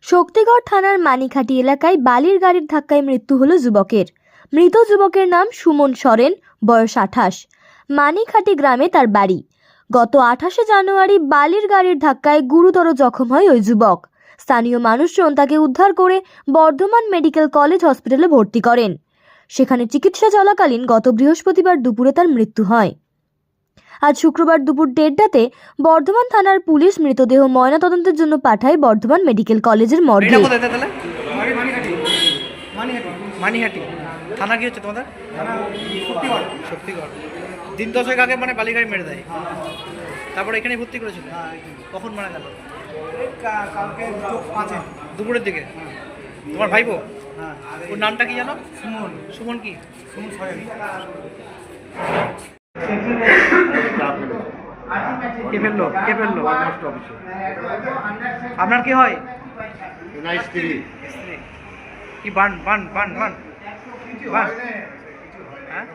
শক্তিগড় থানার মানিখাটি এলাকায় বালির গাড়ির ধাক্কায় মৃত্যু হলো যুবকের। মৃত যুবকের নাম সুমন সরেন, বয়স 28। মানিখাটি গ্রামে তার বাড়ি। গত 28শে জানুয়ারি বালির গাড়ির ধাক্কায় গুরুতর জখম হয় ওই যুবক। স্থানীয় মানুষজন তাকে উদ্ধার করে বর্ধমান মেডিকেল কলেজ হসপিটালে ভর্তি করেন। সেখানে চিকিৎসা চলাকালীন গত বৃহস্পতিবার দুপুরে তার মৃত্যু হয়। আজ শুক্রবার দুপুর 1:30টাতে বর্ধমান থানার পুলিশ মৃতদেহ ময়নাতদন্তের জন্য পাঠায় বর্ধমান মেডিকেল কলেজের মর্গে। মানিহাটি থানা কি হচ্ছে তোমাদের? শক্তিগড়। দিন 10 আগে মানে বালিগাড়ি মেরে দেয়, তারপরে এখানে ভর্তি করেছিল। কখন মারা গেল? কালকে 5 দুপুরের দিকে। তোমার ভাইপো? ওর নামটা কি জানো? সুমন। সুমন কি? সুমন সরেন। কে ফেললো? আপনার কি হয়? স্ত্রী। কি বান? হ্যাঁ।